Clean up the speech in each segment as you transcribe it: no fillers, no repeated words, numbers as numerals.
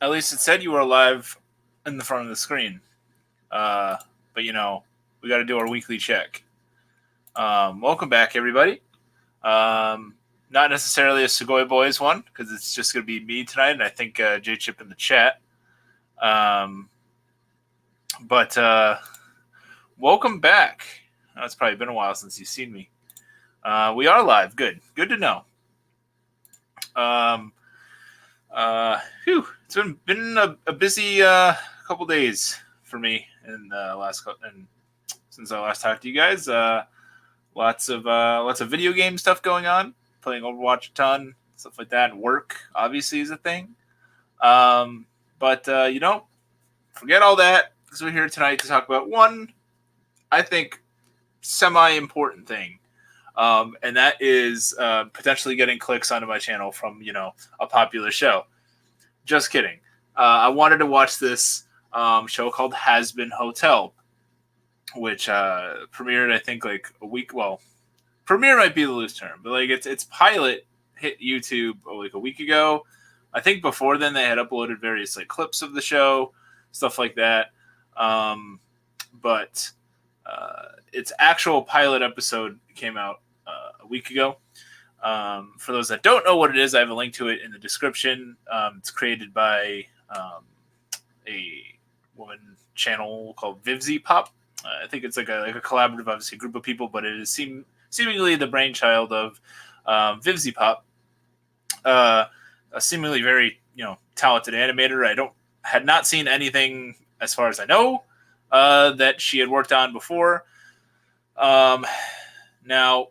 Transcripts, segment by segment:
At least it said you were live in the front of the screen. But we got to do our weekly check. Welcome back, everybody. Um, Not necessarily a Segoy Boys one because it's just going to be me tonight, and I think J Chip in the chat. Um, but welcome back. It's probably been a while since you've seen me. We are live. Good to know. Um, it's been a busy couple days for me in the and since I last talked to you guys. Lots of video game stuff going on. Playing Overwatch a ton, stuff like that. And work obviously is a thing. But forget all that because we're here tonight to talk about one, I think, semi-important thing. And that is potentially getting clicks onto my channel from a popular show. Just kidding. I wanted to watch this show called Hazbin Hotel, which premiered I think like a week. Well, premiere might be the loose term, but like its pilot hit YouTube like a week ago. I think before then they had uploaded various like clips of the show, stuff like that. But its actual pilot episode came out a week ago. For those that don't know what it is, I have a link to it in the description. It's created by a woman channel called Vivzy Pop. I think it's like a collaborative, obviously, group of people, but it is seemingly the brainchild of Vivzy Pop, a seemingly very talented animator. Had not seen anything as far as I know that she had worked on before. Now,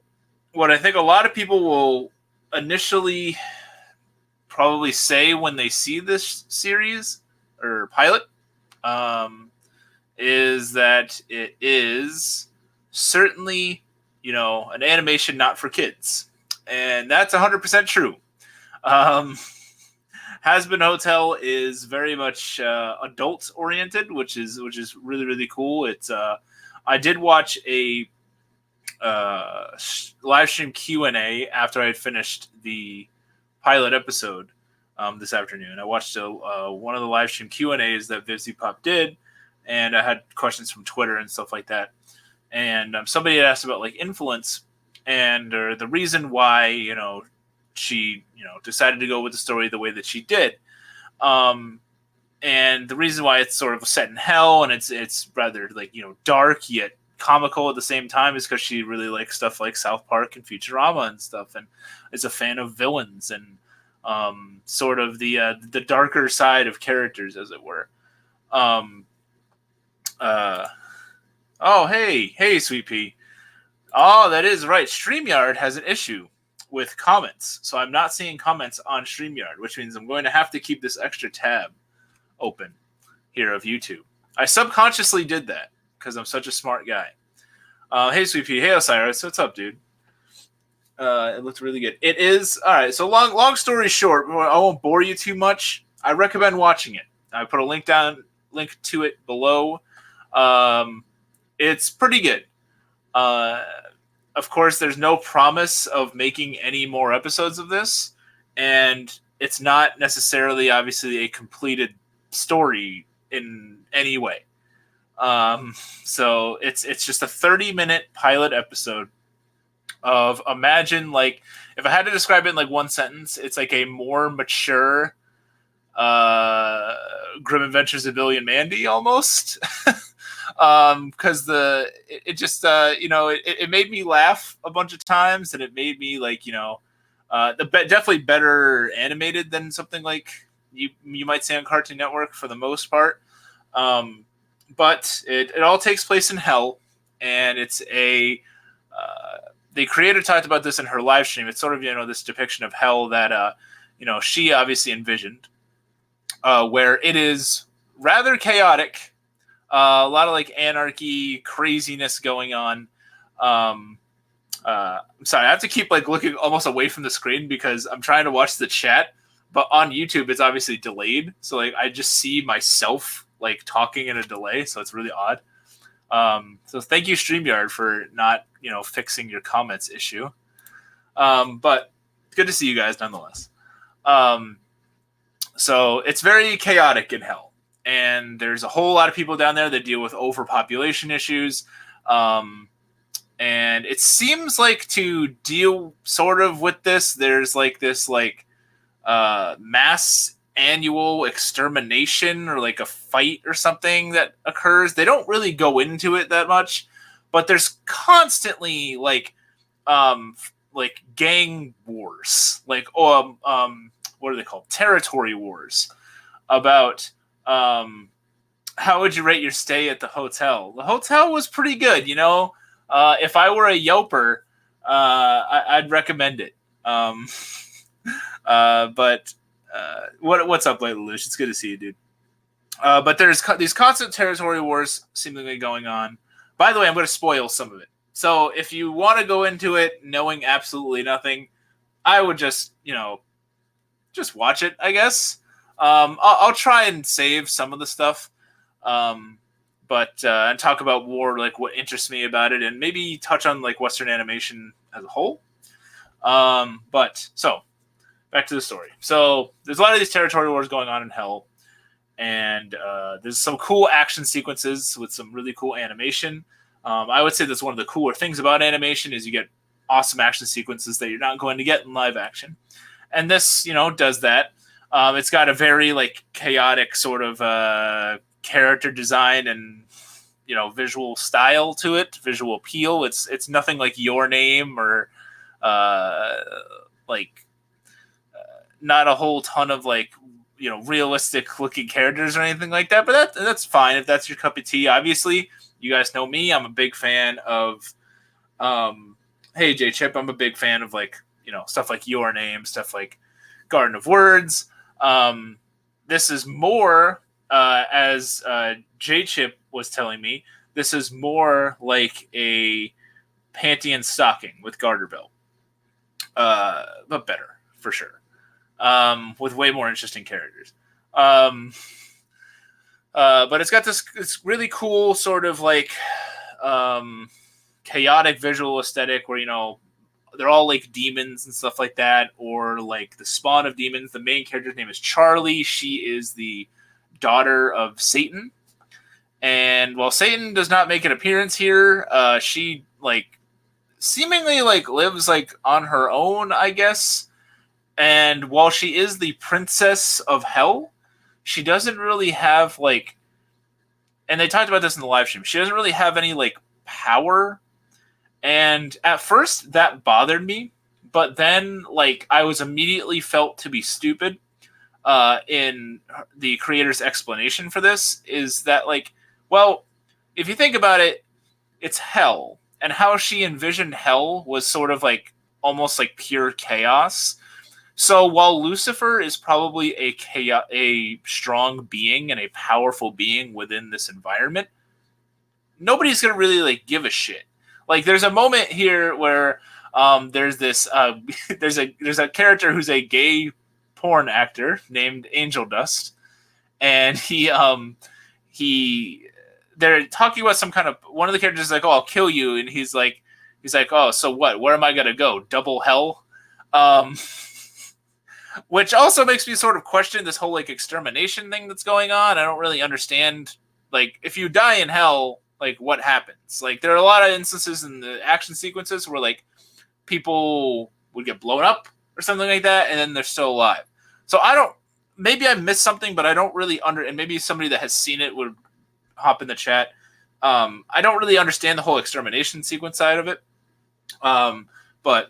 what I think a lot of people will initially probably say when they see this series or pilot is that it is certainly, an animation not for kids. And that's 100% true. Hazbin Hotel is very much adult oriented, which is really, really cool. It's I did watch a live stream Q&A after I had finished the pilot episode this afternoon. I watched one of the live stream Q&As that Vivzy Pop did, and I had questions from Twitter and stuff like that. And somebody had asked about like influence and or the reason why she decided to go with the story the way that she did, and the reason why it's sort of set in hell and it's rather like dark yet comical at the same time is because she really likes stuff like South Park and Futurama and stuff, and is a fan of villains and sort of the darker side of characters, as it were. Oh, hey, Sweet Pea. Oh, that is right. StreamYard has an issue with comments, so I'm not seeing comments on StreamYard, which means I'm going to have to keep this extra tab open here of YouTube. I subconsciously did that because I'm such a smart guy. Hey, Sweet Pea. Hey, Osiris. What's up, dude? It looked really good. It is all right. So long story short, I won't bore you too much. I recommend watching it. I put a link to it below. It's pretty good. Of course, there's no promise of making any more episodes of this, and it's not necessarily, obviously, a completed story in any way. So it's just a 30-minute pilot episode of, imagine, like, if I had to describe it in like one sentence, it's like a more mature Grim Adventures of Billy and Mandy almost. Because it just it made me laugh a bunch of times, and it made me like definitely better animated than something like you might say on Cartoon Network for the most part. But it all takes place in hell, and it's the creator talked about this in her live stream. It's sort of this depiction of hell that she obviously envisioned, where it is rather chaotic. A lot of like anarchy, craziness going on. I'm sorry, I have to keep like looking almost away from the screen because I'm trying to watch the chat, but on YouTube it's obviously delayed, so like I just see myself like talking in a delay, so it's really odd. So thank you, StreamYard, for not fixing your comments issue. But good to see you guys nonetheless. So it's very chaotic in hell, and there's a whole lot of people down there that deal with overpopulation issues. And it seems like to deal sort of with this, there's like this like mass annual extermination or like a fight or something that occurs. They don't really go into it that much, but there's constantly like gang wars, like what are they called? Territory wars about how would you rate your stay at the hotel? The hotel was pretty good, you know. If I were a Yelper, I'd recommend it. But what's up, Lelouch? It's good to see you, dude. But there's these constant territory wars seemingly going on. By the way, I'm going to spoil some of it. So if you want to go into it knowing absolutely nothing, I would just watch it, I guess. I'll try and save some of the stuff, but and talk about more like what interests me about it, and maybe touch on like Western animation as a whole. But so back to the story. So there's a lot of these territory wars going on in hell, and there's some cool action sequences with some really cool animation. I would say that's one of the cooler things about animation is you get awesome action sequences that you're not going to get in live action. And this, does that. It's got a very like chaotic sort of character design and visual style to it, visual appeal. It's nothing like Your Name or not a whole ton of like realistic looking characters or anything like that. But that's fine if that's your cup of tea. Obviously, you guys know me. I'm a big fan of hey J Chip. I'm a big fan of like stuff like Your Name, stuff like Garden of Words. This is more as J Chip was telling me. This is more like a panty and stocking with garter belt, but better for sure. With way more interesting characters. But it's got this really cool sort of like chaotic visual aesthetic where they're all like demons and stuff like that, or like the spawn of demons. The main character's name is Charlie. She is the daughter of Satan, and while Satan does not make an appearance here, she like seemingly like lives like on her own, I guess. And while she is the princess of hell, she doesn't really have like, and they talked about this in the live stream, she doesn't really have any like power. And at first that bothered me, but then like I was immediately felt to be stupid in the creator's explanation for this is that like, well, if you think about it, it's hell, and how she envisioned hell was sort of like almost like pure chaos. So while Lucifer is probably a strong being and a powerful being within this environment, nobody's gonna really like give a shit. Like there's a moment here where there's this there's a character who's a gay porn actor named Angel Dust, and they're talking about some kind of, one of the characters is like, oh, I'll kill you, and he's like, oh, so what? Where am I gonna go? Double hell? Which also makes me sort of question this whole like extermination thing that's going on. I don't really understand. Like, if you die in hell, like what happens? Like, there are a lot of instances in the action sequences where like people would get blown up or something like that, and then they're still alive. So maybe I missed something, but I don't really and maybe somebody that has seen it would hop in the chat. I don't really understand the whole extermination sequence side of it. But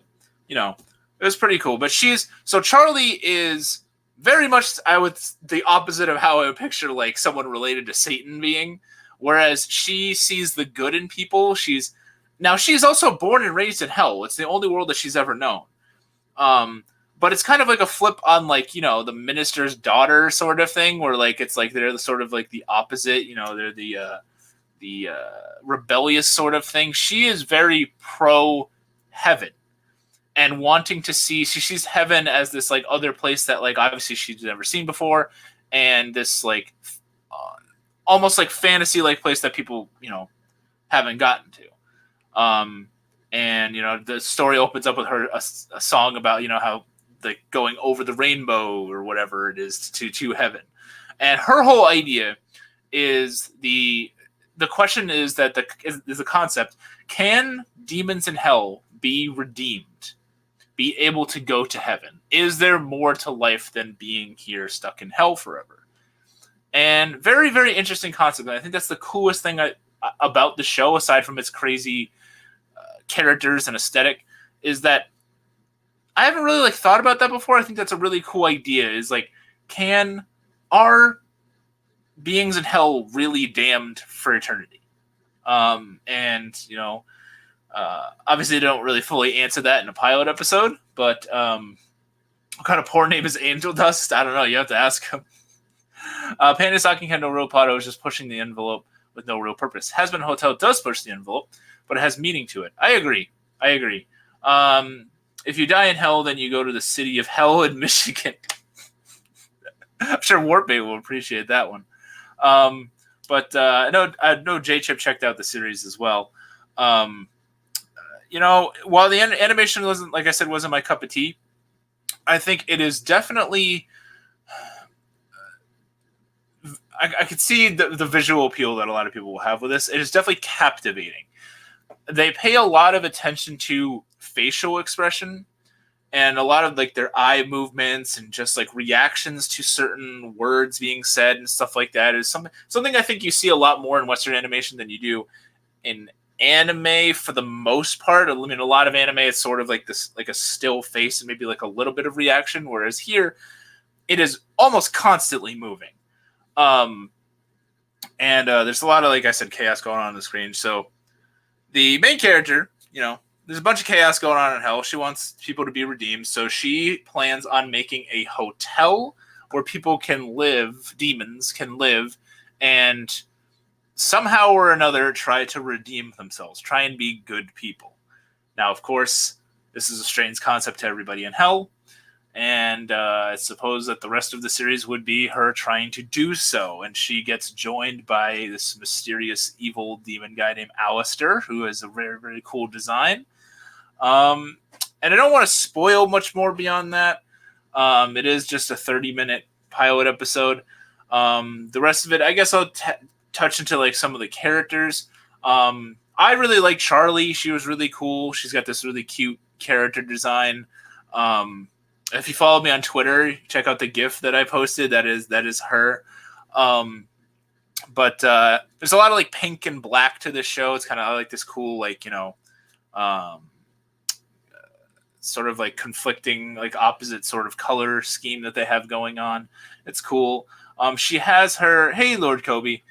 it was pretty cool. But Charlie is very much, the opposite of how I would picture like someone related to Satan being. Whereas she sees the good in people. She's also born and raised in hell. It's the only world that she's ever known. But it's kind of like a flip on like, the minister's daughter sort of thing, where like it's like they're the sort of like the opposite. They're the rebellious sort of thing. She is very pro heaven. And wanting to see, she sees heaven as this like other place that like obviously she's never seen before, and this like almost like fantasy like place that people haven't gotten to. And the story opens up with her a song about how like going over the rainbow or whatever it is to heaven. And her whole idea is the question is that the concept: can demons in hell be redeemed, be able to go to heaven? Is there more to life than being here stuck in hell forever? And very, very interesting concept. And I think that's the coolest thing about the show, aside from its crazy characters and aesthetic, is that I haven't really like thought about that before. I think that's a really cool idea. Is like, are beings in hell really damned for eternity? And obviously they don't really fully answer that in a pilot episode, but what kind of poor name is Angel Dust? I don't know. You have to ask him. Panda Stocking had no real plot. I was just pushing the envelope with no real purpose. Hazbin Hotel does push the envelope, but it has meaning to it. I agree. If you die in hell, then you go to the city of hell in Michigan. I'm sure Warpbait will appreciate that one. But I know J-Chip checked out the series as well. While the animation wasn't, like I said, wasn't my cup of tea, I think it is definitely... I could see the visual appeal that a lot of people will have with this. It is definitely captivating. They pay a lot of attention to facial expression and a lot of like their eye movements and just like reactions to certain words being said and stuff like that. Is something I think you see a lot more in Western animation than you do in anime for the most part. I mean, a lot of anime, it's sort of like this, like a still face and maybe like a little bit of reaction, whereas here it is almost constantly moving. There's a lot of, like I said, chaos going on the screen. So the main character, there's a bunch of chaos going on in hell. She wants people to be redeemed. So she plans on making a hotel where people can live, demons can live, and somehow or another try to redeem themselves, try and be good people. Now, of course, this is a strange concept to everybody in hell. And I suppose that the rest of the series would be her trying to do so. And she gets joined by this mysterious evil demon guy named Alistair, who has a very, very cool design. And I don't want to spoil much more beyond that. It is just a 30-minute pilot episode. The rest of it, I guess I'll touch into like some of the characters. I really like Charlie. She was really cool. She's got this really cute character design. If you follow me on Twitter, check out the GIF that I posted. That is her. But there's a lot of like pink and black to this show. It's kind of like this cool, like, sort of like conflicting, like opposite sort of color scheme that they have going on. It's cool. She has her, hey, Lord Kobe.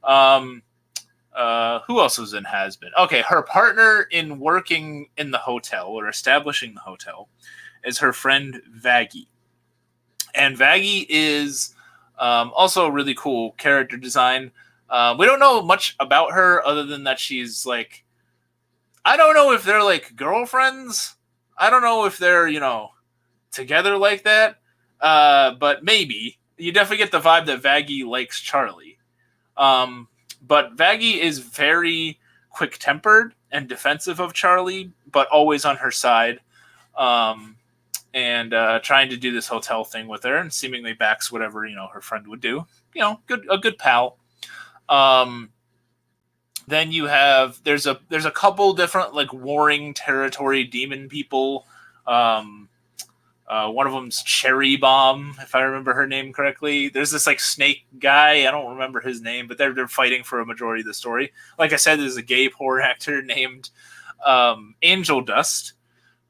Who else was in Hazbin? Okay, her partner in working in the hotel or establishing the hotel is her friend Vaggie. And Vaggie is also a really cool character design. We don't know much about her other than that she's like, I don't know if they're like girlfriends. I don't know if they're, together like that. But maybe. You definitely get the vibe that Vaggie likes Charlie. But Vaggie is very quick-tempered and defensive of Charlie, but always on her side. And trying to do this hotel thing with her and seemingly backs whatever, her friend would do. A good pal. Then you have, there's a couple different like warring territory demon people. One of them's Cherry Bomb, if I remember her name correctly. There's this like snake guy. I don't remember his name, but they're fighting for a majority of the story. Like I said, there's a gay porn actor named Angel Dust,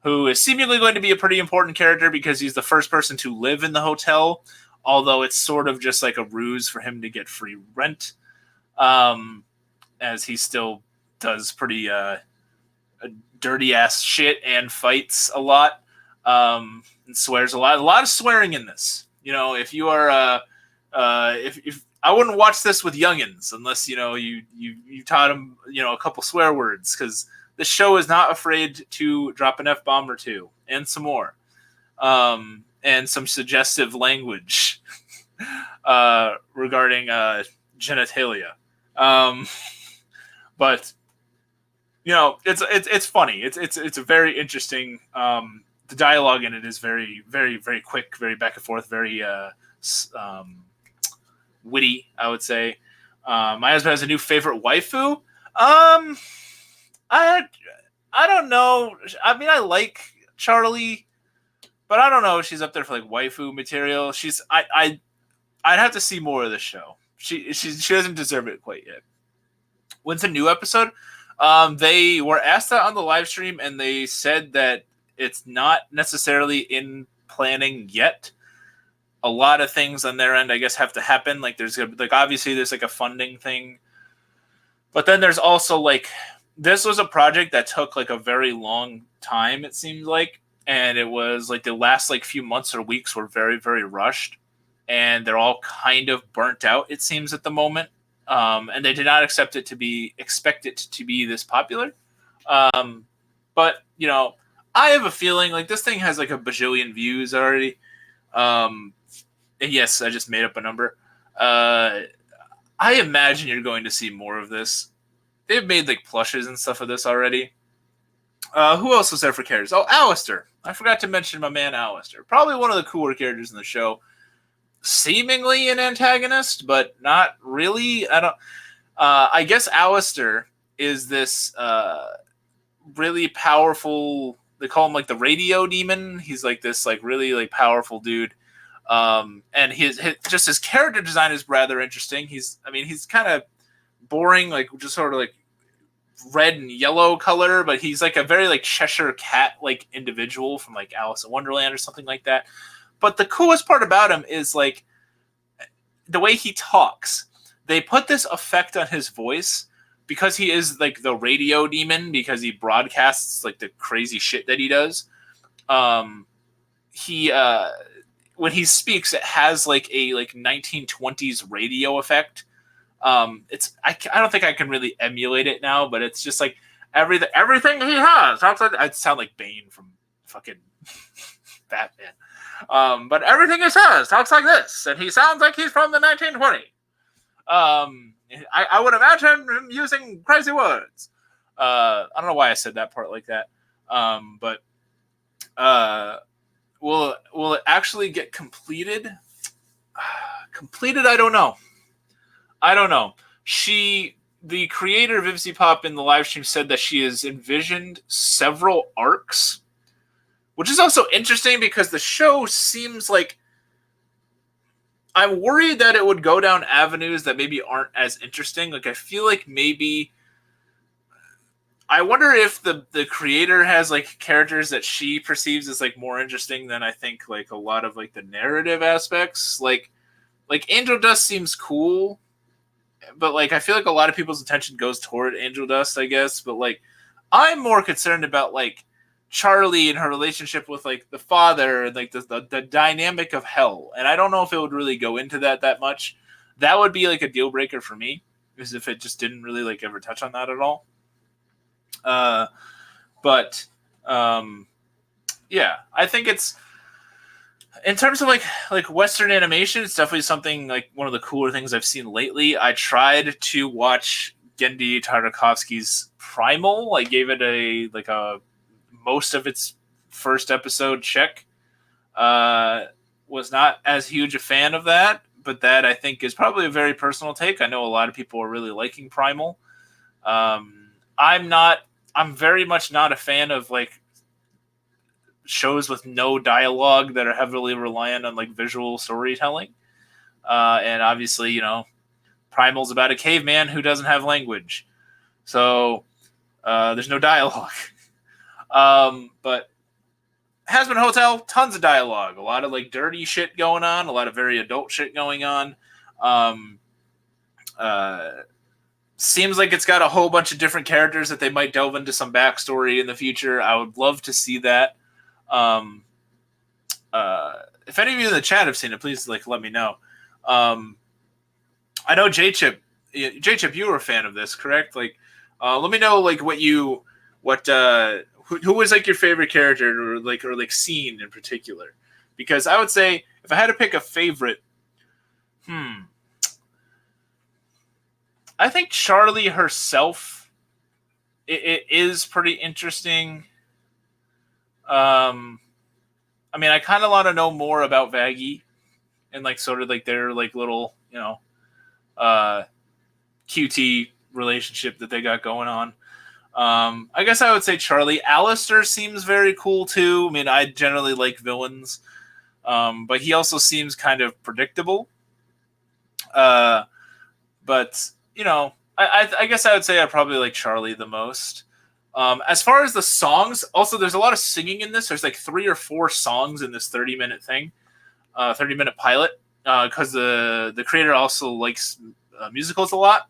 who is seemingly going to be a pretty important character because he's the first person to live in the hotel, although it's sort of just like a ruse for him to get free rent, as he still does pretty dirty-ass shit and fights a lot, and swears a lot. A lot of swearing in this. If you are... if I wouldn't watch this with youngins unless, you taught them, a couple swear words, because the show is not afraid to drop an F-bomb or two and some more, and some suggestive language regarding genitalia. But it's funny. It's a very interesting the dialogue in it is very, very, very quick, very back and forth, very witty, I would say. My husband has a new favorite waifu. I I don't know. I mean, I like Charlie, but I don't know if she's up there for like waifu material. I'd have to see more of the show. She doesn't deserve it quite yet. When's a new episode? They were asked that on the live stream, and they said that it's not necessarily in planning yet. A lot of things on their end, I guess, have to happen. Like obviously there's like a funding thing, but then there's also like this was a project that took like a very long time. It seemed like, and it was like the last like few months or weeks were very, very rushed, and they're all kind of burnt out. It seems at the moment. And they did not expect it to be this popular. But you know, I have a feeling like this thing has like a bajillion views already. And yes, I just made up a number. I imagine you're going to see more of this. They've made like plushes and stuff of this already. Who else was there for characters? Oh, Alistair. I forgot to mention my man Alistair. Probably one of the cooler characters in the show. Seemingly an antagonist, but not really. I guess Alistair is this really powerful. They call him like the radio demon. He's like this like really like powerful dude. And his character design is rather interesting. He's kind of boring, like just sort of like red and yellow color, but he's like a very like Cheshire Cat like individual from like Alice in Wonderland or something like that. But the coolest part about him is like the way he talks. They put this effect on his voice because he is like the radio demon, because he broadcasts like the crazy shit that he does. He when he speaks, it has like a like 1920s radio effect. I don't think I can really emulate it now, but it's just like everything he has. I'd sound like Bane from fucking Batman. But everything he says talks like this, and he sounds like he's from the 1920s. I would imagine him using crazy words. I don't know why I said that part like that. But will it actually get completed? Completed? I don't know. The creator of Ipsy Pop in the live stream said that she has envisioned several arcs, which is also interesting because the show seems like I'm worried that it would go down avenues that maybe aren't as interesting. Like I feel like maybe I wonder if the creator has like characters that she perceives as like more interesting than I think like a lot of like the narrative aspects. Like Angel Dust seems cool, but like I feel like a lot of people's attention goes toward Angel Dust, I guess. But like I'm more concerned about like Charlie and her relationship with like the father and like the dynamic of hell. And I don't know if it would really go into that much. That would be like a deal breaker for me, is if it just didn't really like ever touch on that at all. But yeah, I think it's in terms of like Western animation, it's definitely something like one of the cooler things I've seen lately. I tried to watch Genndy Tartakovsky's Primal. I gave it a most of its first episode check. Was not as huge a fan of that, but that I think is probably a very personal take. I know a lot of people are really liking Primal. I'm very much not a fan of like shows with no dialogue that are heavily reliant on like visual storytelling. And obviously, you know, Primal's about a caveman who doesn't have language. So there's no dialogue. But Hazbin Hotel, tons of dialogue, a lot of like dirty shit going on, a lot of very adult shit going on. Seems like it's got a whole bunch of different characters that they might delve into some backstory in the future. I would love to see that. If any of you in the chat have seen it, please like let me know. I know J-Chip, you were a fan of this, correct? Like, let me know like who was like your favorite character or like scene in particular? Because I would say if I had to pick a favorite, I think Charlie herself it is pretty interesting. I mean, I kind of want to know more about Vaggie and like sort of like their like little, uh, QT relationship that they got going on. I guess I would say Charlie. Alistair seems very cool too. I mean, I generally like villains, but he also seems kind of predictable. Uh, but I guess I would say I probably like Charlie the most. As far as the songs, also there's a lot of singing in this. There's like 3 or 4 songs in this 30-minute thing, 30-minute pilot, because the creator also likes musicals a lot.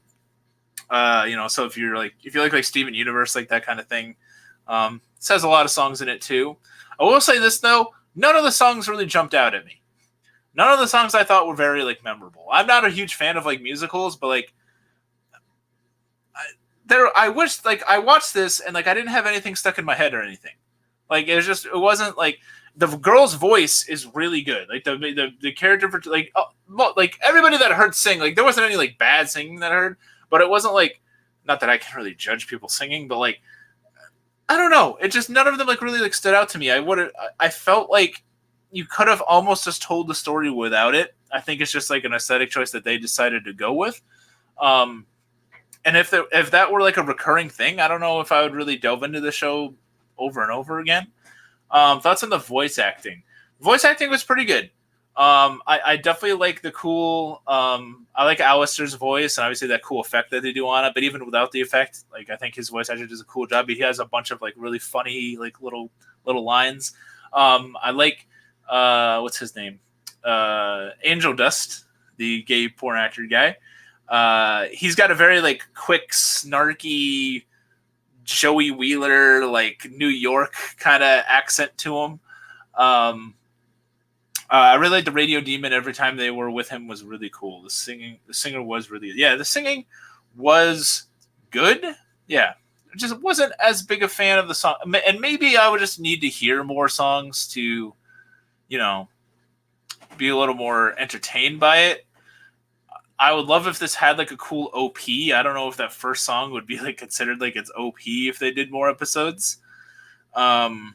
So if you like Steven Universe, like that kind of thing, it has a lot of songs in it too. I will say this though, none of the songs really jumped out at me. None of the songs I thought were very like memorable. I'm not a huge fan of like musicals, but like I wish like I watched this and like I didn't have anything stuck in my head or anything. Like it wasn't like the girl's voice is really good. Like the character for like everybody that I heard sing, like there wasn't any like bad singing that I heard, but it wasn't like, not that I can really judge people singing, but like I don't know, it just none of them like really like stood out to me. I felt like you could have almost just told the story without it. I think it's just like an aesthetic choice that they decided to go with. And if that were like a recurring thing, I don't know if I would really delve into the show over and over again. Thoughts on the voice acting? Voice acting was pretty good. I definitely like the cool. I like Alistair's voice, and obviously that cool effect that they do on it. But even without the effect, like I think his voice actor does a cool job. He has a bunch of like really funny like little lines. I like what's his name? Angel Dust, the gay porn actor guy. He's got a very like quick, snarky, Joey Wheeler, like New York kind of accent to him. I really liked the Radio Demon. Every time they were with him was really cool. The singer was really, the singing was good. Yeah, just wasn't as big a fan of the song, and maybe I would just need to hear more songs to, be a little more entertained by it. I would love if this had like a cool OP. I don't know if that first song would be like considered like its OP if they did more episodes. But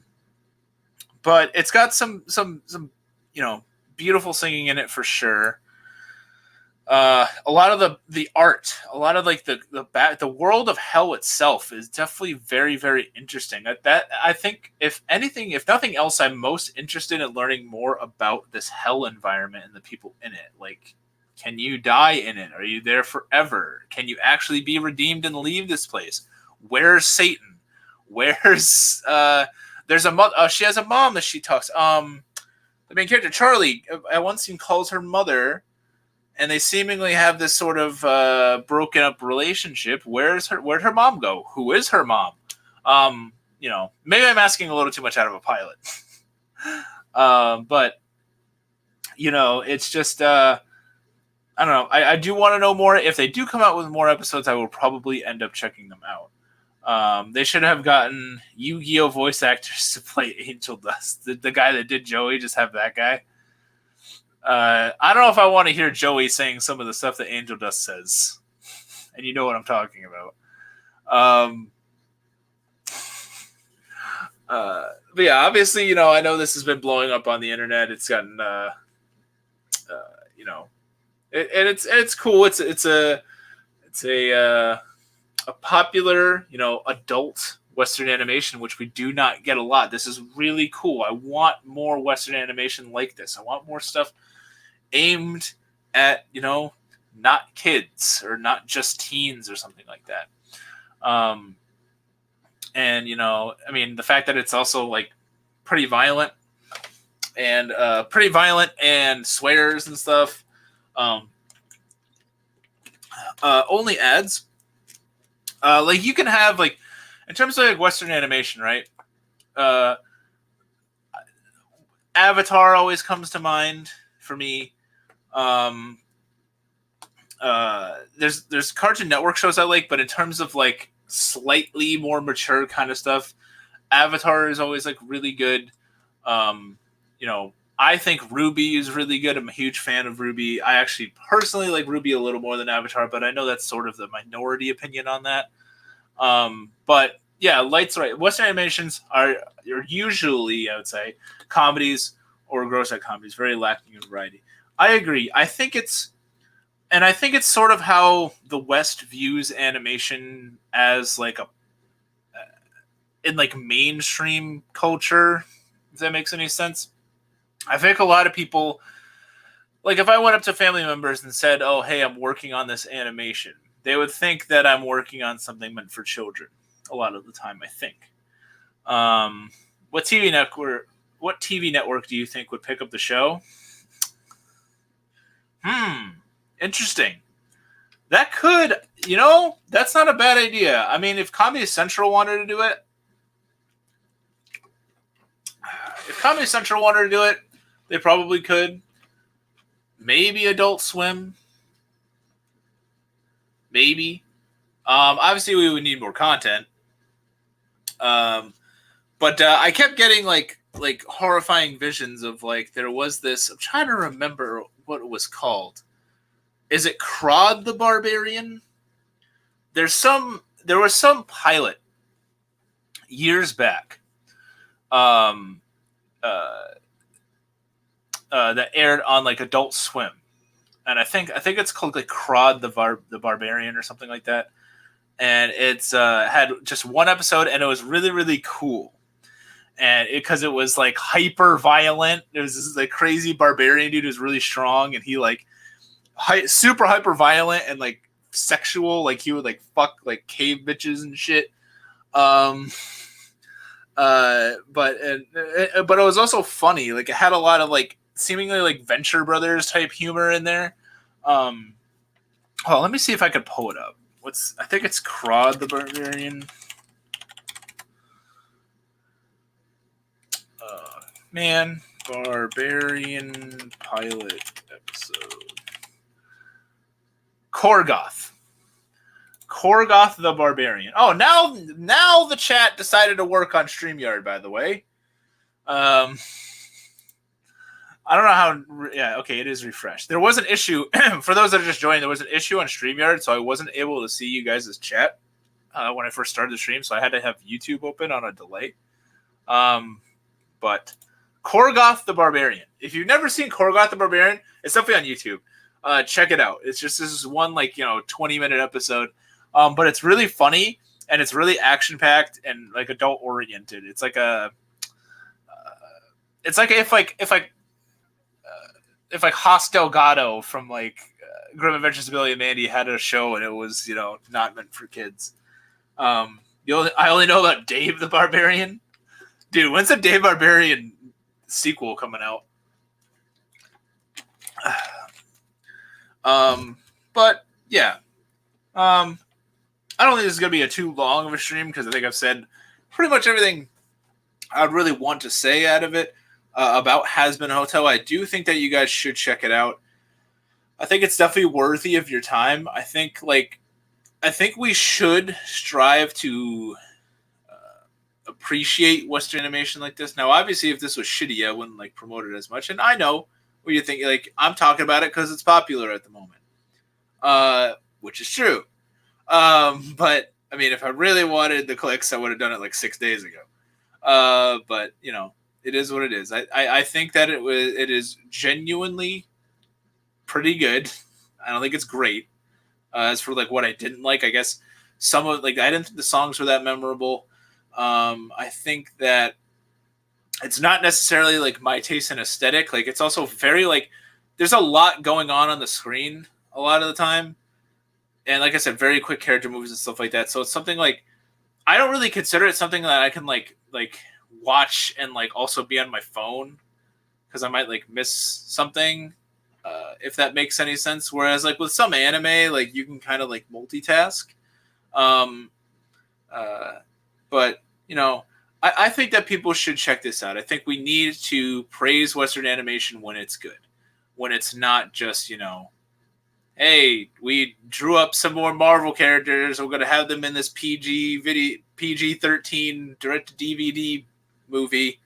it's got some beautiful singing in it for sure. A lot of the art, a lot of like the world of hell itself is definitely very, very interesting. That I think if nothing else, I'm most interested in learning more about this hell environment and the people in it. Like, can you die in it? Are you there forever? Can you actually be redeemed and leave this place? Where's Satan? Where's there's a mother. She has a mom that she talks. The main character Charlie at one scene calls her mother, and they seemingly have this sort of broken up relationship. Where'd her mom go? Who is her mom? Maybe I'm asking a little too much out of a pilot. But it's just I don't know. I do want to know more. If they do come out with more episodes, I will probably end up checking them out. They should have gotten Yu-Gi-Oh! Voice actors to play Angel Dust. The guy that did Joey, just have that guy. I don't know if I want to hear Joey saying some of the stuff that Angel Dust says. And you know what I'm talking about. But yeah, obviously, I know this has been blowing up on the internet. It's gotten, it's cool. It's a popular, adult Western animation, which we do not get a lot. This is really cool. I want more Western animation like this. I want more stuff aimed at, not kids or not just teens or something like that. And, the fact that it's also like pretty violent and swears and stuff, only adds, like you can have like, in terms of like Western animation, right? Avatar always comes to mind for me. There's Cartoon Network shows I like, but in terms of like slightly more mature kind of stuff, Avatar is always like really good. I think Ruby is really good. I'm a huge fan of Ruby. I actually personally like Ruby a little more than Avatar, but I know that's sort of the minority opinion on that. But yeah, Light's right. Western animations are usually, I would say, comedies or gross out comedies, very lacking in variety. I agree. I think it's sort of how the West views animation as like a in like mainstream culture. If that makes any sense, I think a lot of people, like if I went up to family members and said, "Oh, hey, I'm working on this animation," they would think that I'm working on something meant for children. A lot of the time, I think. Um, what TV network? What TV network do you think would pick up the show? Interesting. That could, that's not a bad idea. I mean, if Comedy Central wanted to do it, they probably could. Maybe Adult Swim. Maybe. Obviously, we would need more content. But I kept getting like horrifying visions of like there was this. I'm trying to remember what it was called. Is it Crod the Barbarian? There was some pilot years back that aired on like Adult Swim, and I think it's called like Crod the Barbarian or something like that. And it's had just one episode, and it was really really cool. And because it was like hyper violent, it was this like crazy barbarian dude who's really strong, and he like super hyper violent and like sexual, like he would like fuck like cave bitches and shit. But it was also funny. Like it had a lot of like seemingly like Venture Brothers type humor in there. Let me see if I could pull it up. I think it's Crod the Barbarian. Barbarian pilot episode. Korgoth the Barbarian. Oh, now the chat decided to work on StreamYard, by the way. I don't know how. Yeah, okay, it is refreshed. There was an issue for those that are just joining. There was an issue on StreamYard, so I wasn't able to see you guys' chat when I first started the stream. So I had to have YouTube open on a delay. But Korgoth the Barbarian. If you've never seen Korgoth the Barbarian, it's definitely on YouTube. Check it out. It's just this is one 20-minute episode, but it's really funny and it's really action packed and like adult oriented. It's like if Hoss Delgado from like Grim Adventures of Billy and Mandy had a show and it was not meant for kids. I only know about Dave the Barbarian. Dude, when's the Dave Barbarian sequel coming out? But yeah, I don't think this is going to be a too long of a stream because I think I've said pretty much everything I'd really want to say out of it about Hazbin Hotel. I do think that you guys should check it out. I think it's definitely worthy of your time. I think we should strive to appreciate Western animation like this. Now, obviously, if this was shitty, I wouldn't promote it as much. And I know what you think. I'm talking about it because it's popular at the moment, which is true. But I mean, if I really wanted the clicks, I would have done it 6 days ago. But it is what it is. I think that it is genuinely pretty good. I don't think it's great. As for what I didn't like, I guess some of I didn't think the songs were that memorable. I think that it's not necessarily my taste in aesthetic. It's also very there's a lot going on the screen a lot of the time, and like I said, very quick character moves and stuff like that. So it's something I don't really consider it something that I can watch and also be on my phone because I might miss something. If that makes any sense. Whereas with some anime, you can kind of multitask. But I think that people should check this out. I think we need to praise Western animation when it's good, when it's not just hey, we drew up some more Marvel characters. We're gonna have them in this PG-13 direct to DVD movie.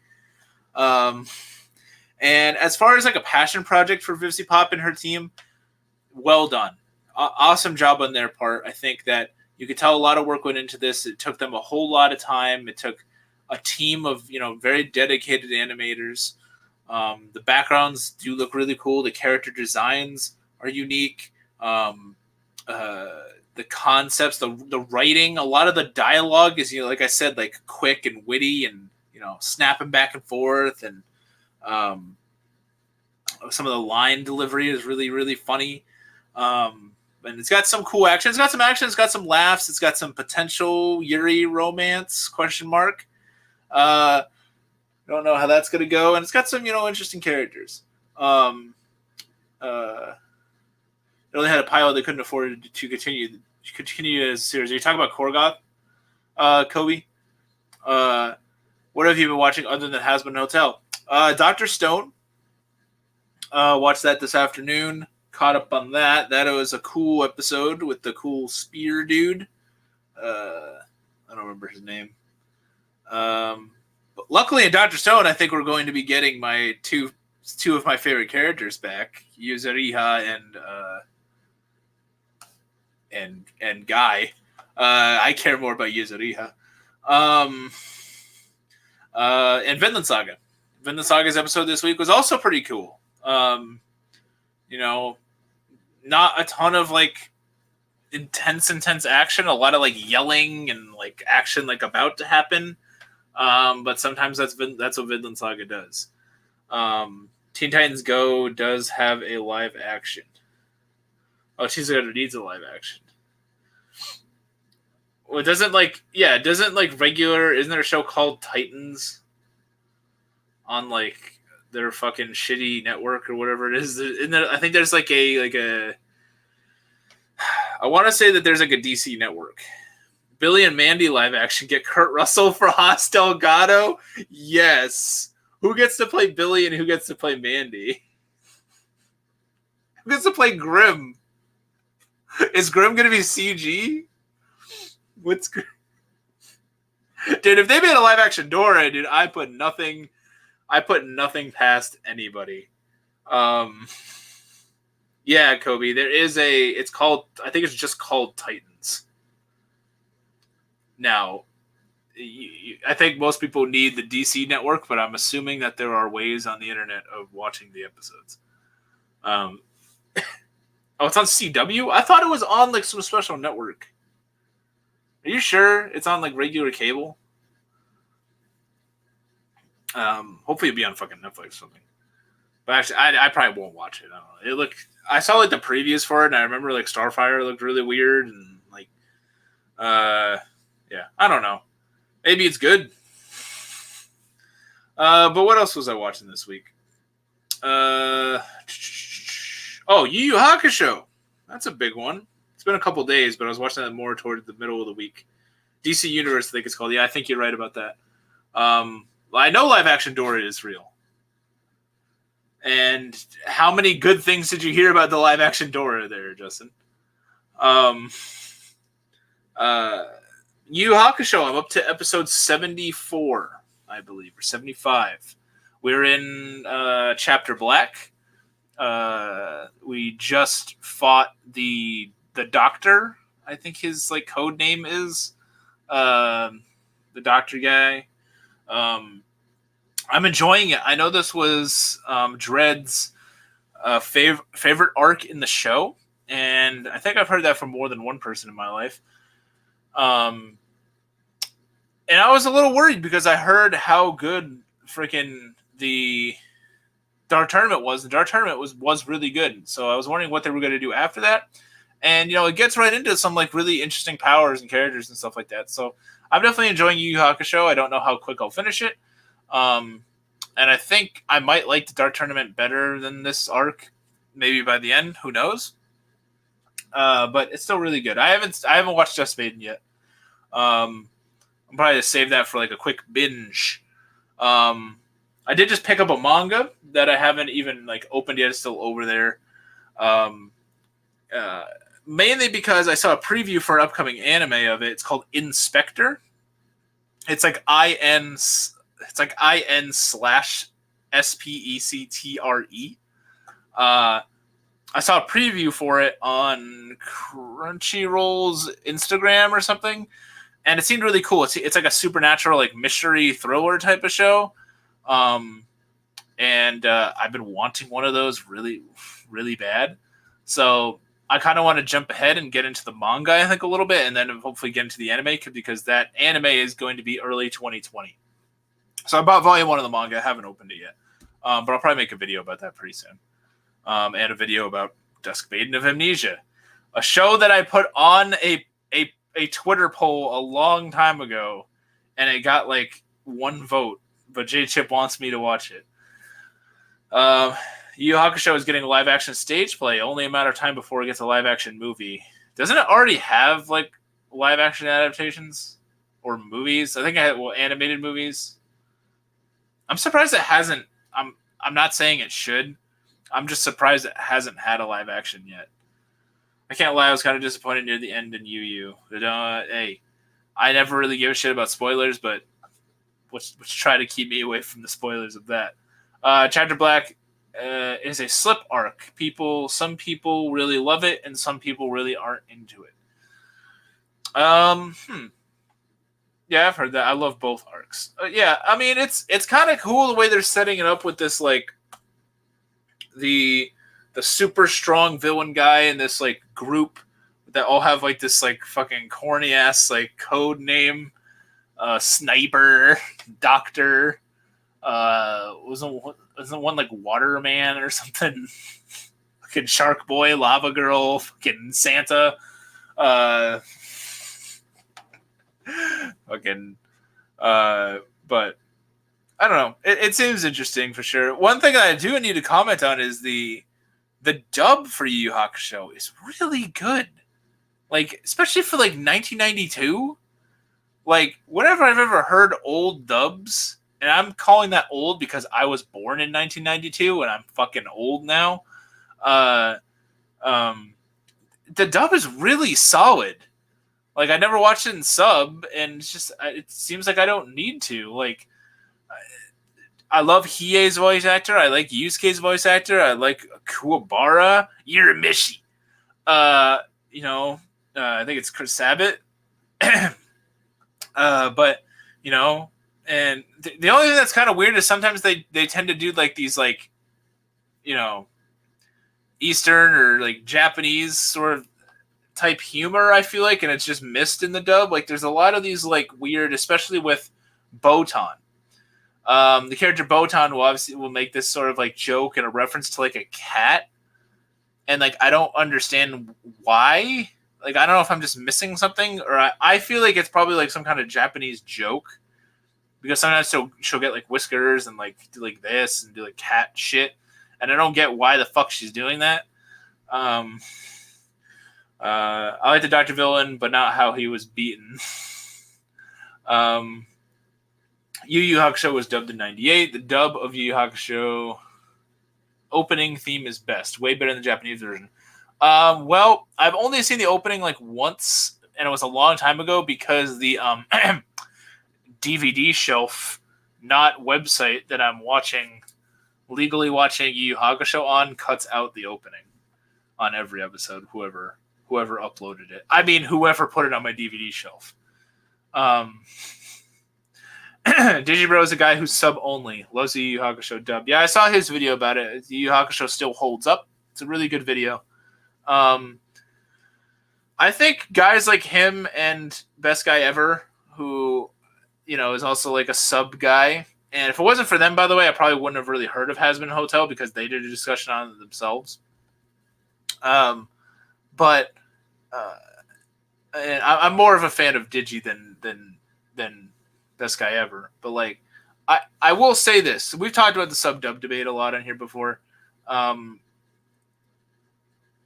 And as far as a passion project for Vivsy Pop and her team, well done. Awesome job on their part. I think that You could tell a lot of work went into this. It took them a whole lot of time. It took a team of very dedicated animators. The backgrounds do look really cool. The character designs are unique. The concepts, the writing, a lot of the dialogue is, like I said, like quick and witty and, snapping back and forth. And some of the line delivery is really, really funny. And it's got some cool action. It's got some action. It's got some laughs. It's got some potential Yuri romance, ? Don't know how that's going to go. And it's got some, interesting characters. It only had a pilot they couldn't afford to continue as a series. Are you talking about Korgoth, Kobe? What have you been watching other than Hazbin Hotel? Dr. Stone. Watched that this afternoon. Caught up on that. That was a cool episode with the cool spear dude. I don't remember his name. But luckily in Dr. Stone, I think we're going to be getting my two of my favorite characters back, Yuzuriha and Guy. I care more about Yuzuriha. And Vinland Saga. Vinland Saga's episode this week was also pretty cool. Not a ton of like intense action, a lot of like yelling and like action like about to happen. But sometimes that's what Vinland Saga does. Teen Titans Go does have a live action. Oh, Teen Titans Go needs a live action. Well, isn't regular, isn't there a show called Titans on like their fucking shitty network or whatever it is? I think there's like a I want to say that there's like a DC network. Billy and Mandy live action. Get Kurt Russell for Haas Delgado? Yes. Who gets to play Billy and who gets to play Mandy? Who gets to play Grimm? Is Grimm going to be CG? What's Grimm? Dude, if they made a live action Dora, dude, I put nothing past anybody. Yeah, Kobe, it's called, I think it's just called Titans. Now, I think most people need the DC network, but I'm assuming that there are ways on the internet of watching the episodes. Oh, it's on CW? I thought it was on like some special network. Are you sure it's on like regular cable? Hopefully it'll be on fucking Netflix or something. But actually, I probably won't watch it. I don't know. I saw like the previews for it, and I remember like Starfire looked really weird, and like, yeah, I don't know. Maybe it's good. But what else was I watching this week? Yu Yu Hakusho. That's a big one. It's been a couple days, but I was watching that more toward the middle of the week. DC Universe, I think it's called. Yeah, I think you're right about that. I know live action Dora is real. And how many good things did you hear about the live action Dora there, Justin? Yu Yu Hakusho, I'm up to episode 74, I believe, or 75. We're in Chapter Black. We just fought the Doctor. I think his like code name is the Doctor guy. I'm enjoying it. I know this was Dredd's favorite arc in the show, and I think I've heard that from more than one person in my life. And I was a little worried because I heard how good freaking the Dark Tournament was. The Dark Tournament was really good. So I was wondering what they were going to do after that. And, it gets right into some like really interesting powers and characters and stuff like that. So I'm definitely enjoying Yu Yu Hakusho. I don't know how quick I'll finish it. And I think I might like the Dark Tournament better than this arc. Maybe by the end, who knows? But it's still really good. I haven't watched Just Maiden yet. I'm probably to save that for like a quick binge. I did just pick up a manga that I haven't even like opened yet. It's still over there. Mainly because I saw a preview for an upcoming anime of it. It's called Inspector. It's like IN/SPECTRE. I saw a preview for it on Crunchyroll's Instagram or something, and it seemed really cool. It's like a supernatural, like mystery thriller type of show, and I've been wanting one of those really, really bad. So I kind of want to jump ahead and get into the manga, I think, a little bit, and then hopefully get into the anime because that anime is going to be early 2020. So I bought volume 1 of the manga. I haven't opened it yet, but I'll probably make a video about that pretty soon. And a video about Dusk Maiden of Amnesia, a show that I put on a Twitter poll a long time ago, and it got like 1 vote, but J Chip wants me to watch it. Yu Yu Hakusho is getting a live action stage play, only a matter of time before it gets a live action movie. Doesn't it already have like live action adaptations or movies? I think I had animated movies. I'm surprised it hasn't. I'm not saying it should. I'm just surprised it hasn't had a live action yet. I can't lie, I was kind of disappointed near the end in Yu Yu. Hey, I never really give a shit about spoilers, but let's try to keep me away from the spoilers of that. Chapter Black is a slip arc. Some people really love it, and some people really aren't into it. Yeah, I've heard that. I love both arcs. Yeah, I mean it's kind of cool the way they're setting it up with this like the super strong villain guy and this like group that all have like this like fucking corny ass like code name, sniper, doctor, wasn't one like Waterman or something, fucking Shark Boy, Lava Girl, fucking Santa, fucking, but I don't know. It seems interesting for sure. One thing that I do need to comment on is the dub for Yu Yu Hakusho is really good. Like, especially for like 1992. Like, whenever I've ever heard old dubs, and I'm calling that old because I was born in 1992 and I'm fucking old now. The dub is really solid. Like, I never watched it in sub, and it's just it seems like I don't need to. Like, I love Hiei's voice actor. I like Yusuke's voice actor. I like Kuwabara. Uramishi. I think it's Chris Sabat. But, and the only thing that's kind of weird is sometimes they tend to do like these like, Eastern or like Japanese sort of type humor, I feel like, and it's just missed in the dub. Like there's a lot of these like weird, especially with Botan. The character Botan will make this sort of like joke and a reference to like a cat, and like I don't understand why. Like I don't know if I'm just missing something, or I feel like it's probably like some kind of Japanese joke, because sometimes she'll get like whiskers and like do like this and do like cat shit, and I don't get why the fuck she's doing that. I like the Dr. Villain, but not how he was beaten. Yu Yu Hakusho was dubbed in 98. The dub of Yu Yu Hakusho opening theme is best. Way better than the Japanese version. Well, I've only seen the opening like once, and it was a long time ago because the DVD shelf, not website that I'm legally watching Yu Yu Hakusho on, cuts out the opening on every episode, whoever uploaded it. I mean, whoever put it on my DVD shelf. Digibro is a guy who's sub only. Loves the Yu Yu Hakusho dub. Yeah, I saw his video about it. The Yu Yu Hakusho still holds up. It's a really good video. I think guys like him and Best Guy Ever, who, is also like a sub guy. And if it wasn't for them, by the way, I probably wouldn't have really heard of Hazbin Hotel because they did a discussion on it themselves. But and I'm more of a fan of Digi than Best Guy Ever. But like, I will say this: we've talked about the sub dub debate a lot on here before.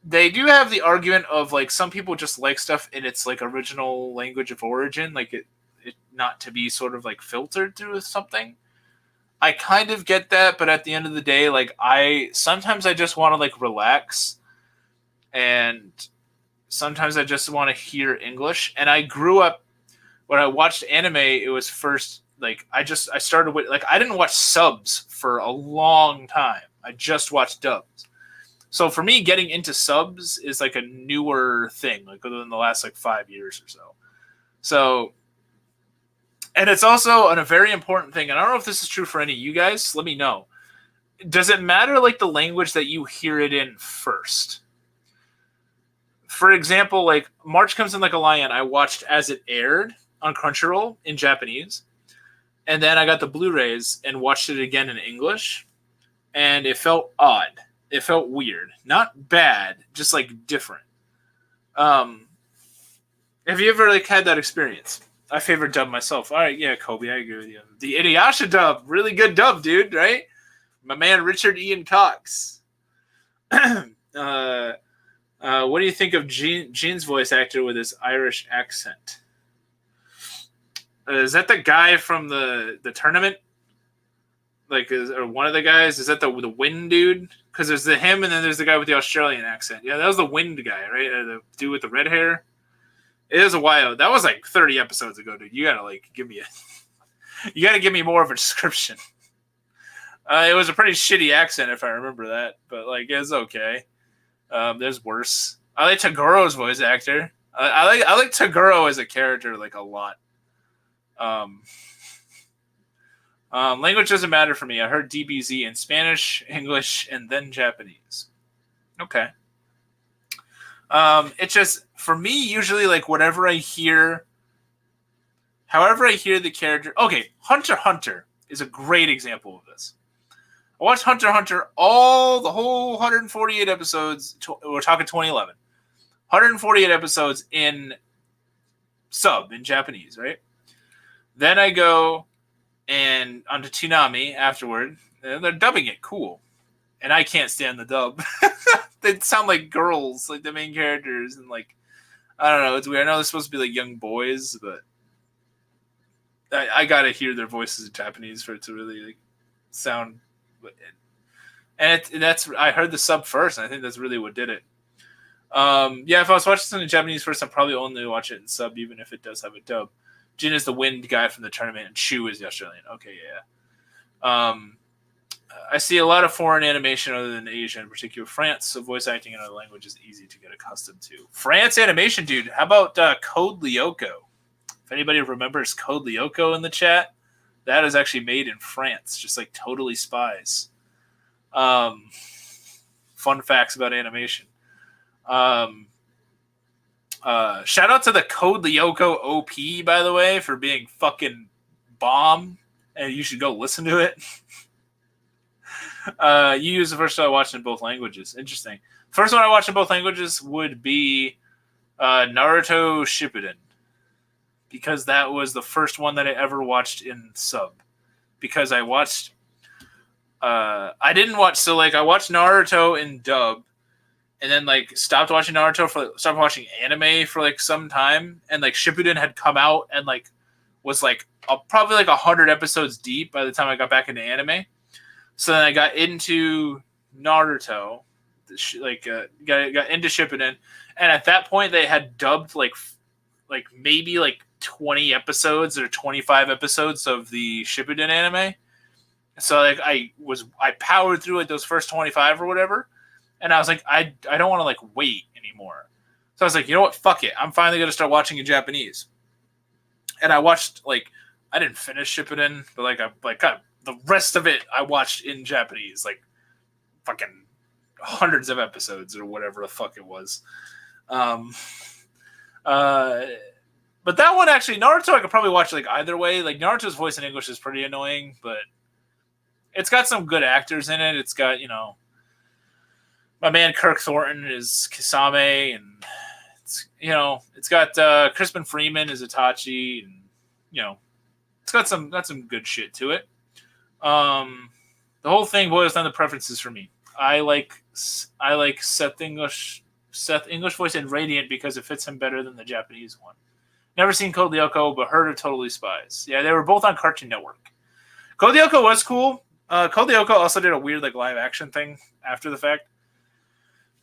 They do have the argument of like some people just like stuff in its like original language of origin, like it not to be sort of like filtered through something. I kind of get that, but at the end of the day, like sometimes I just want to like relax, and sometimes I just want to hear English. And I grew up when I watched anime. It was first like I started with like I didn't watch subs for a long time. I just watched dubs. So for me, getting into subs is like a newer thing, like within the last like 5 years or so. So, and it's also a very important thing. And I don't know if this is true for any of you guys. Let me know. Does it matter like the language that you hear it in first? For example, like March Comes in Like a Lion, I watched as it aired on Crunchyroll in Japanese. And then I got the Blu-rays and watched it again in English. And it felt odd. It felt weird. Not bad, just like different. Have you ever like had that experience? I favor dub myself. All right, yeah, Kobe, I agree with you. The Inuyasha dub, really good dub, dude, right? My man Richard Ian Cox. What do you think of Gene's voice actor with his Irish accent? Is that the guy from the tournament? Like, or one of the guys? Is that the Wind dude? Because there's him, and then there's the guy with the Australian accent. Yeah, that was the Wind guy, right? The dude with the red hair. It is a while. That was like 30 episodes ago, dude. You gotta like give me you gotta give me more of a description. It was a pretty shitty accent, if I remember that, but like it's okay. There's worse. I like Tagoro's voice actor. I like Tagoro as a character like a lot. Language doesn't matter for me. I heard DBZ in Spanish, English, and then Japanese. Okay. It's just for me usually like whatever I hear, however I hear the character. Okay, Hunter x Hunter is a great example of this. I watched Hunter x Hunter the whole 148 episodes. We're talking 2011. 148 episodes in Japanese, right? Then I go and onto Toonami afterward. And they're dubbing it cool. And I can't stand the dub. They sound like girls, like the main characters. And like, I don't know. It's weird. I know they're supposed to be like young boys, but I got to hear their voices in Japanese for it to really like sound. And that's I heard the sub first, and I think that's really what did it. Yeah, if I was watching something in Japanese first, I'd probably only watch it in sub, even if it does have a dub. Jin is the Wind guy from the tournament, and Shu is the Australian. Okay, yeah. I see a lot of foreign animation other than Asia, in particular France, so voice acting in other languages is easy to get accustomed to. France animation, dude. How about Code Lyoko? If anybody remembers Code Lyoko in the chat, that is actually made in France, just like Totally Spies. Fun facts about animation. Shout out to the Code Lyoko OP, by the way, for being fucking bomb, and you should go listen to it. You use the first one I watched in both languages. Interesting. First one I watched in both languages would be Naruto Shippuden, because that was the first one that I ever watched in sub. Because I watched, I watched Naruto in dub, and then like stopped watching anime for like some time, and like Shippuden had come out and like was like probably like 100 episodes deep by the time I got back into anime. So then I got into Naruto, got into Shippuden, and at that point they had dubbed like maybe like 20 episodes or 25 episodes of the Shippuden anime. So like I powered through like those first 25 or whatever, and I was like I don't want to like wait anymore. So I was like, you know what, fuck it, I'm finally gonna start watching in Japanese. And I watched I didn't finish Shippuden, but the rest of it I watched in Japanese, like fucking hundreds of episodes or whatever the fuck it was. But that one actually, Naruto I could probably watch like either way. Like Naruto's voice in English is pretty annoying, but it's got some good actors in it. It's got, my man Kirk Thornton is Kisame, and it's got Crispin Freeman as Itachi, and it's got some good shit to it. The whole thing boils down to preferences for me. I like Seth English voice in Radiant because it fits him better than the Japanese one. Never seen Code Lyoko, but heard of Totally Spies. Yeah, they were both on Cartoon Network. Code Lyoko was cool. Code Lyoko also did a weird live action thing after the fact.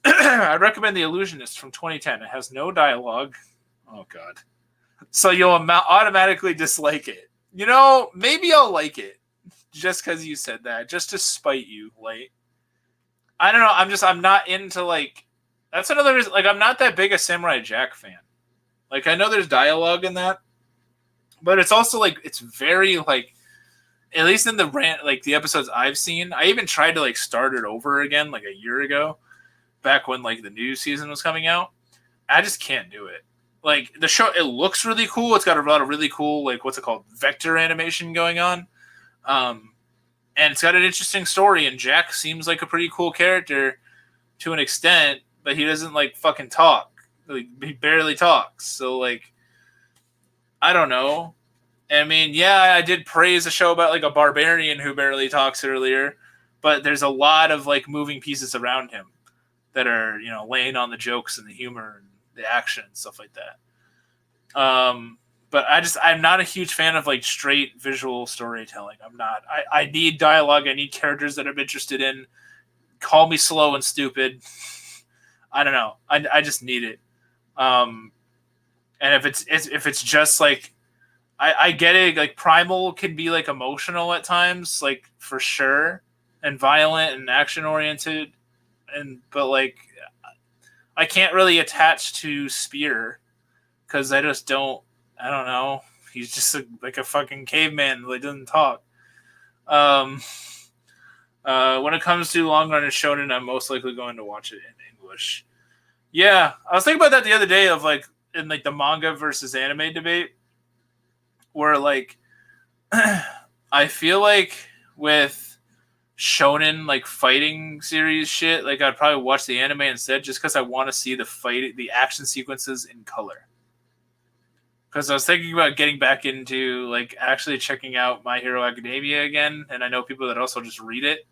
I'd recommend The Illusionist from 2010. It has no dialogue. Oh god. So you'll automatically dislike it. Maybe I'll like it. Just because you said that, just to spite you, Light. I don't know. I'm not into like. That's another reason. Like, I'm not that big a Samurai Jack fan. Like, I know there's dialogue in that, but it's also like it's very like. At least in the like the episodes I've seen, I even tried to like start it over again like a year ago, back when like the new season was coming out. I just can't do it. Like the show, it looks really cool. It's got a lot of really cool like what's it called, vector animation going on, and it's got an interesting story. And Jack seems like a pretty cool character to an extent, but he doesn't like fucking talk. Like, he barely talks. So like, I don't know. I mean, yeah, I did praise a show about like a barbarian who barely talks earlier, but there's a lot of like moving pieces around him that are, laying on the jokes and the humor and the action and stuff like that. But I'm not a huge fan of like straight visual storytelling. I'm not. I need dialogue. I need characters that I'm interested in. Call me slow and stupid. I don't know. I just need it. And if it's just like, I get it. Like Primal can be like emotional at times, like for sure, and violent and action oriented, but like I can't really attach to Spear because I just don't. I don't know. He's just like a fucking caveman that doesn't talk. When it comes to long run and shonen, I'm most likely going to watch it in English. Yeah, I was thinking about that the other day of like in like the manga versus anime debate, where like I feel like with shonen like fighting series shit, like I'd probably watch the anime instead, just because I want to see the action sequences in color. Because I was thinking about getting back into like actually checking out My Hero Academia again, and I know people that also just read it,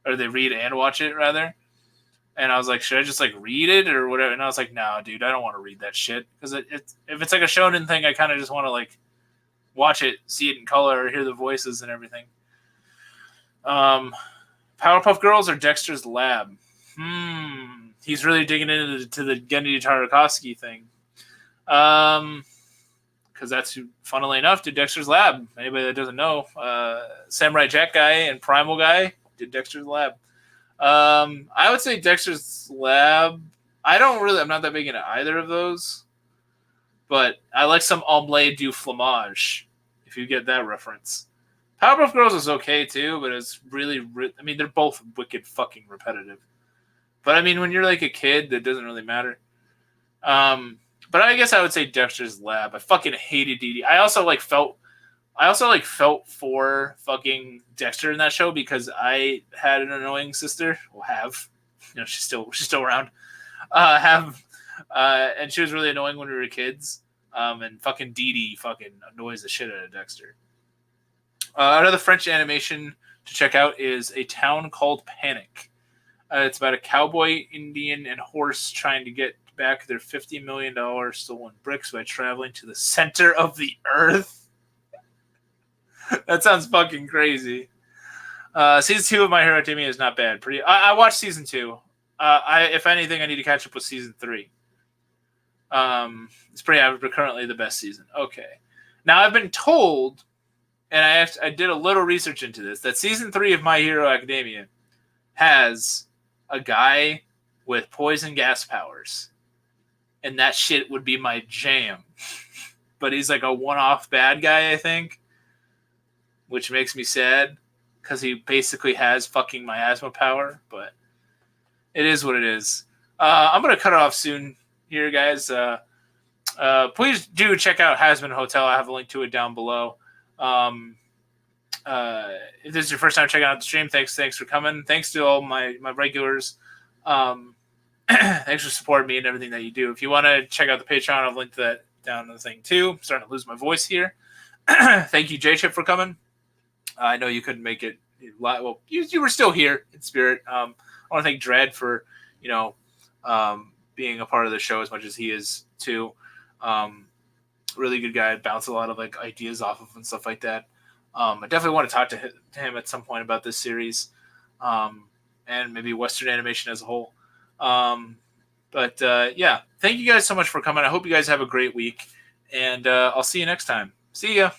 or they read and watch it rather. And I was like, should I just like read it or whatever? And I was like, no, dude, I don't want to read that shit, because if it's like a shonen thing, I kind of just want to like watch it, see it in color, or hear the voices and everything. Powerpuff Girls or Dexter's Lab? He's really digging into the Genndy Tartakovsky thing. Because that's who, funnily enough, did Dexter's Lab. Anybody that doesn't know, Samurai Jack guy and Primal guy did Dexter's Lab. I would say Dexter's Lab. I'm not that big into either of those, but I like some Omelette du Fromage, if you get that reference. Powerpuff Girls is okay too, but it's really, I mean, they're both wicked fucking repetitive. But I mean, when you're like a kid, that doesn't really matter. But I guess I would say Dexter's Lab. I fucking hated Dee Dee. I also felt for fucking Dexter in that show, because I had an annoying sister. Well, have, she's still around. And she was really annoying when we were kids. And fucking Dee Dee fucking annoys the shit out of Dexter. Another French animation to check out is A Town Called Panic. It's about a cowboy, Indian, and horse trying to get back their $50 million stolen bricks by traveling to the center of the earth. That sounds fucking crazy. Season 2 of My Hero Academia is not bad. I watched season 2. If anything, I need to catch up with season 3. It's pretty average, but currently the best season. Okay. Now I've been told, and I did a little research into this, that season 3 of My Hero Academia has a guy with poison gas powers, and that shit would be my jam. But he's like a one-off bad guy, I think, which makes me sad, because he basically has fucking miasma power. But it is what it is. I'm gonna cut it off soon here, guys. Please do check out Hazbin Hotel. I have a link to it down below. If this is your first time checking out the stream, thanks for coming. Thanks to all my regulars. Thanks for supporting me and everything that you do. If you want to check out the Patreon, I've linked that down in the thing too. I'm starting to lose my voice here. Thank you, J-Chip, for coming. I know you couldn't make it. Well, you were still here in spirit. I want to thank Dread for, being a part of the show as much as he is too. Really good guy. Bounce a lot of like ideas off of and stuff like that. I definitely want to talk to him at some point about this series, and maybe Western animation as a whole. But yeah, thank you guys so much for coming. I hope you guys have a great week, and I'll see you next time. See ya.